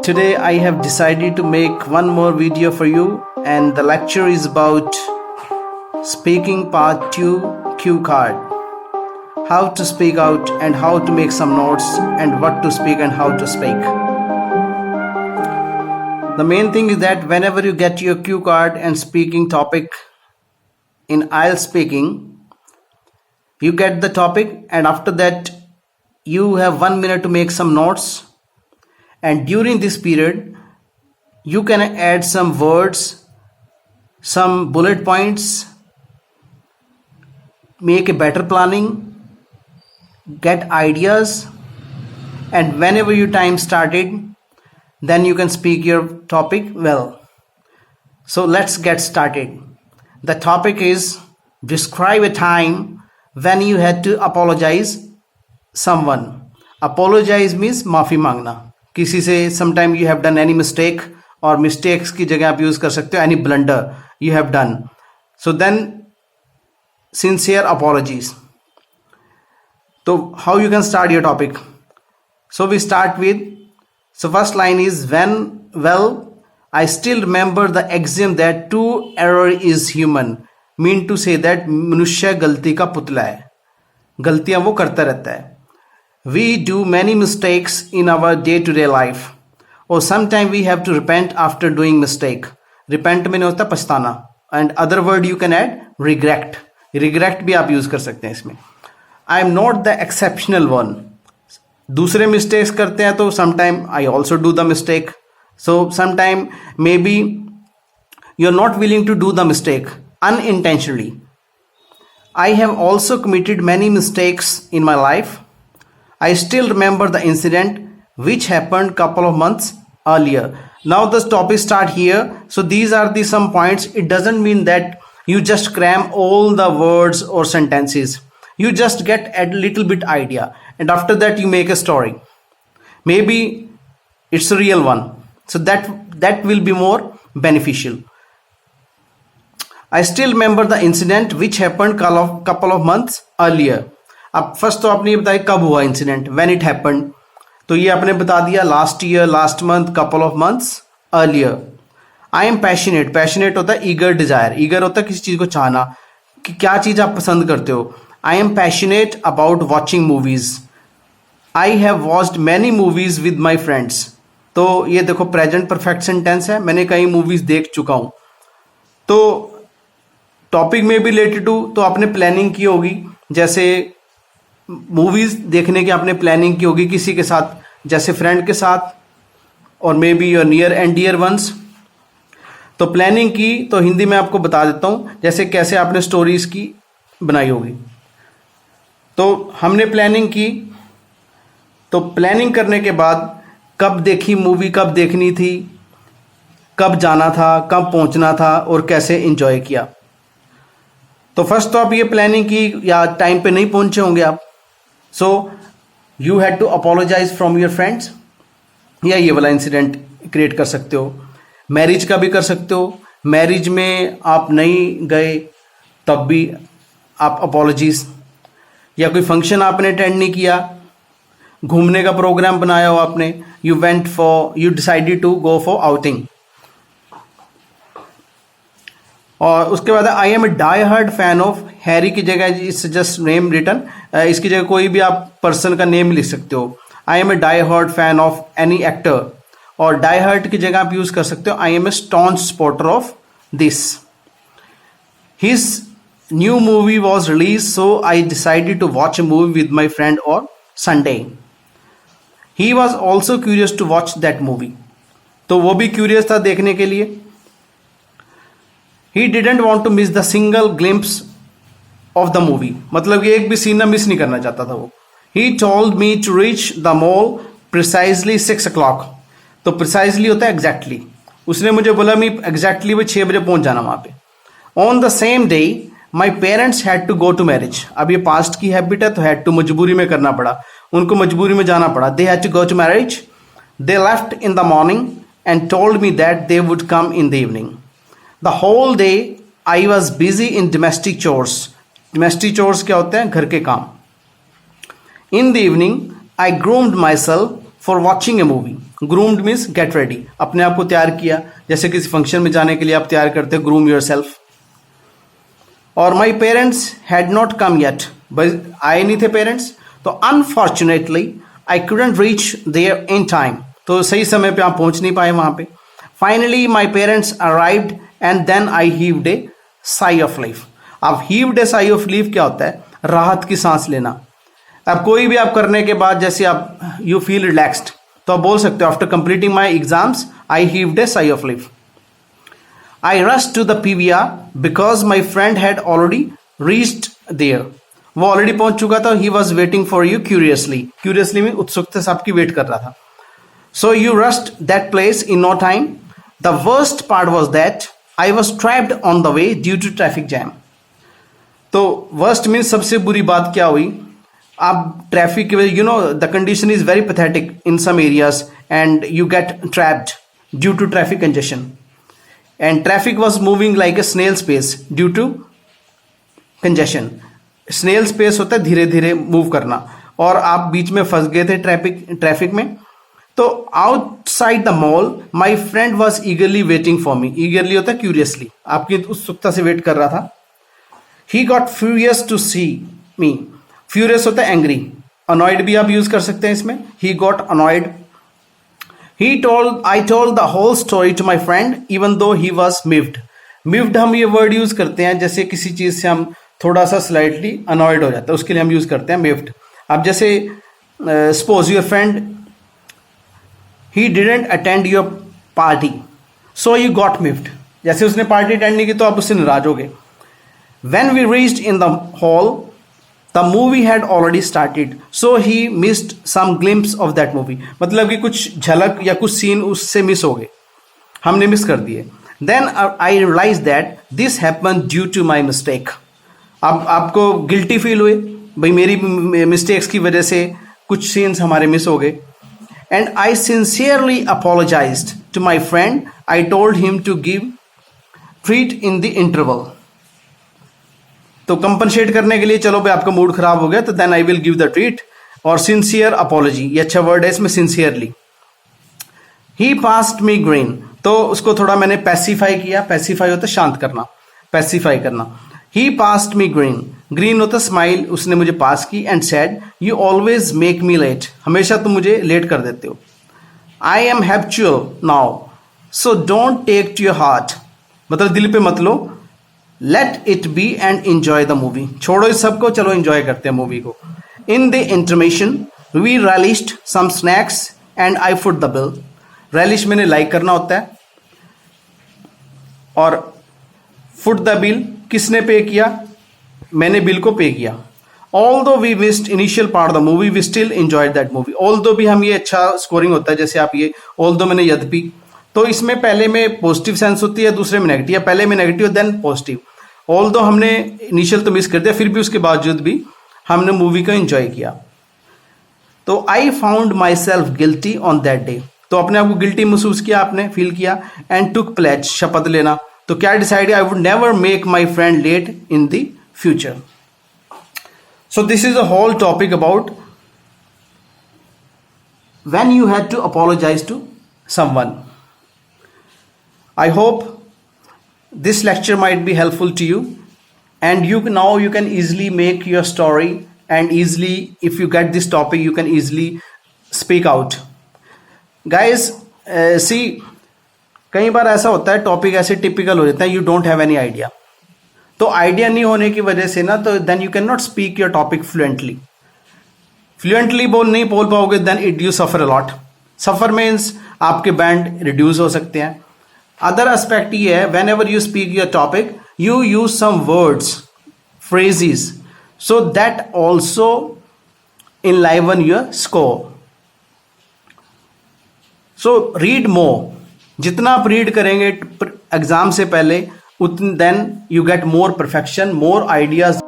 Today I have decided to make one more video for you, and the lecture is about speaking part 2 cue card. How to speak out and how to make some notes and what to speak and how to speak. The main thing is that whenever you get your cue card and speaking topic in IELTS speaking, you get the topic and after that you have 1 minute to make some notes, and during this period you can add some words, some bullet points, make a better planning, get ideas, and whenever your time started then you can speak your topic well. So let's get started. The topic is describe a time when you had to apologize someone. Apologize means माफी मांगना किसी से. Sometime you have done any mistake, और mistakes की जगह आप use कर सकते हो any blunder you have done. So then sincere apologies. So how you can start your topic? So we start with, so first line is I still remember the axiom that true error is human. Mean to say that मनुष्य गलती का पुतला है, गलतियां वो करता रहता है. We do many mistakes in our day-to-day life, or sometimes we have to repent after doing mistake. Repent में होता है पछताना, and other word you can add regret. Regret भी आप यूज कर सकते हैं इसमें. I am not the exceptional one. दूसरे मिस्टेक्स करते हैं तो sometime I also do the mistake. So sometime maybe you're not willing to do the mistake unintentionally. I have also committed many mistakes in my life. I still remember the incident which happened couple of months earlier. Now the topic start here. So these are the some points. It doesn't mean that you just cram all the words or sentences. You just get a little bit idea, and after that you make a story. Maybe it's a real one. So that will be more beneficial. I still remember the incident which happened couple of months earlier. अब first तो आपने ये बताया कब हुआ incident, when it happened. तो ये आपने बता दिया last year, last month, couple of months earlier. I am passionate. Passionate होता है ईगर डिजायर. ईगर होता है किसी चीज को चाहना, कि क्या चीज आप पसंद करते हो. I am passionate about watching movies. I have watched many movies with my friends. तो ये देखो प्रेजेंट परफेक्ट सेंटेंस है, मैंने कई मूवीज देख चुका हूं. तो टॉपिक में भी रिलेटेड टू, तो आपने प्लानिंग की होगी, जैसे मूवीज देखने की आपने प्लानिंग की होगी किसी के साथ, जैसे फ्रेंड के साथ, और may be your near and dear ones. तो प्लानिंग की तो हिंदी में आपको बता देता हूं, जैसे कैसे आपने स्टोरीज की बनाई होगी. तो हमने प्लानिंग की, तो प्लानिंग करने के बाद कब देखी मूवी, कब देखनी थी, कब जाना था, कब पहुंचना था, और कैसे एंजॉय किया. तो फर्स्ट तो आप ये प्लानिंग की, या टाइम पे नहीं पहुंचे होंगे आप. So you had to apologise from your friends, या ये वाला इंसिडेंट क्रिएट कर सकते हो. मैरिज का भी कर सकते हो. मैरिज में आप नहीं गए तब भी आप अपोलॉजीज, या कोई फंक्शन आपने अटेंड नहीं किया, घूमने का प्रोग्राम बनाया हो आपने, you decided to go for outing. और उसके बाद I am a die hard fan of. Harry की जगह इट्स जस्ट नेम रिटन, इसकी जगह कोई भी आप पर्सन का नेम लिख सकते हो. I am a die hard fan of any actor, और डाई हार्ड की जगह आप यूज कर सकते हो I am a staunch supporter of this. His new movie was release, so I decided to watch a movie with my friend और Sunday. He was also curious to watch that movie. तो वो भी curious था देखने के लिए. He didn't want to miss the single glimpse of the movie. मतलब कि एक भी सीन ना मिस नहीं करना चाहता था वो. He told me to reach the mall precisely 6 o'clock. तो precisely होता है exactly. उसने मुझे बोला मैं exactly वो 6 बजे पहुंच जाना वहां पे. On the same day, my parents had to go to marriage. अब ये past की हैबिट है, तो had to मजबूरी में करना पड़ा, उनको मजबूरी में जाना पड़ा. They had to go to marriage. They left in the morning and told me that they would come in the evening. The whole day I was busy in domestic chores. Domestic chores क्या होते हैं? घर के काम. In the evening, I groomed myself for watching a movie. Groomed means get ready, अपने आप को तैयार किया, जैसे किसी फंक्शन में जाने के लिए आप तैयार करते हो, ग्रूम योर सेल्फ. और my parents had not come yet, आए नहीं थे पेरेंट्स, तो unfortunately I couldn't reach there in time, तो सही समय पे आप पहुंच नहीं पाए वहां पे. Finally my parents arrived and then I heaved a sigh of relief. अब heaved a sigh of relief क्या होता है? राहत की सांस लेना. अब कोई भी आप करने के बाद जैसे आप यू फील रिलैक्स्ड, तो आप बोल सकते हो after completing my exams I heaved a sigh of relief. I rushed to the PVR because my friend had already reached there. वो ऑलरेडी पहुंच चुका था. He was waiting for you curiously. Curiously में उत्सुकता से आपकी वेट कर रहा था. So you rushed that place in no time. The worst part was that I was trapped on the way due to traffic jam. तो worst means सबसे बुरी बात क्या हुई? आप ट्रैफिक की वजह, you know the condition is very pathetic in some areas and you get trapped due to traffic congestion. And traffic was moving like a snail's pace due to congestion. Snail's pace होता है धीरे धीरे move करना, और आप बीच में फंस गए थे ट्रैफिक में. तो outside the mall my friend was ईगरली waiting for me. ईगरली होता है क्यूरियसली, आपकी उत्सुकता से वेट कर रहा था. He got furious to see me. Furious होता है एंग्री. अनॉयड भी आप यूज कर सकते हैं इसमें. He got annoyed. I told the whole story to my friend even though he was miffed. Miffed हम ये वर्ड यूज करते हैं जैसे किसी चीज से हम थोड़ा सा स्लाइटली अनॉयड हो जाता है, उसके लिए हम यूज करते हैं मिफ्ड. अब जैसे suppose your friend he didn't attend your party so you got miffed. जैसे उसने पार्टी अटेंड नहीं की तो आप उससे नाराज हो गए. When we reached in the hall, the movie had already started, so he missed some glimpse of that movie. मतलब कि कुछ झलक या कुछ सीन उससे मिस हो गए, हमने मिस कर दिए. Then I realized that this happened due to my mistake. अब आपको गिल्टी फील हुए, भाई मेरी मिस्टेक्स की वजह से कुछ सीन्स हमारे मिस हो गए. And I sincerely apologized to my friend. I told him to give treat in the interval. तो कंपनसेट करने के लिए, चलो भाई आपका मूड खराब हो गया तो then I will give the treat. और सिंसियर अपोलॉजी, ये अच्छा वर्ड है इसमें, sincerely. He passed me green, तो उसको थोड़ा मैंने पैसिफाई किया. पैसिफाई होता है शांत करना, पैसिफाई करना. He passed me grin. Grin होता स्माइल, उसने मुझे पास की. And said you always make me late, हमेशा तुम मुझे लेट कर देते हो. I am habitual now so don't take to your heart, मतलब दिल पे मत लो. Let it be and enjoy the movie, छोड़ो इस सबको, चलो एंजॉय करते हैं मूवी को. In the intermission we relished some snacks and I foot the bill. Relish मैंने लाइक करना होता है, और फुट द बिल किसने पे किया? मैंने बिल को पे किया. Although we missed initial part of the movie we still enjoyed that movie. Although भी हम ये अच्छा स्कोरिंग होता है, जैसे आप ये ऑल्दो मैंने यद्यपि, तो इसमें पहले में पॉजिटिव सेंस होती है, दूसरे में नेगेटिव, या पहले में नेगेटिव देन पॉजिटिव. ऑल्दो हमने इनिशियल तो मिस कर दिया, फिर भी उसके बावजूद भी हमने मूवी को एंजॉय किया. तो I found my self guilty on that day, तो अपने आप को गिल्टी महसूस किया, आपने फील किया. एंड टुक प्लेज, शपथ लेना. तो क्या decide, I would never make my friend late in the future. So this is a whole topic about when you had to apologise to someone. I hope this lecture might be helpful to you, and now you can easily make your story, and easily if you get this topic you can easily speak out. Guys, see, कई बार ऐसा होता है topic ऐसे typical हो जाता है, you don't have any idea. तो idea नहीं होने की वजह से ना, तो then you can not speak your topic fluently. नहीं बोल पाओगे, then it you suffer a lot. Suffer means आपके बैंड रिड्यूस हो सकते हैं. अदर एस्पेक्ट ये है, whenever you speak your topic you use some words, phrases, so that also enliven your score. So read more. जितना आप read करेंगे exam से पहले, then you get more perfection, more ideas.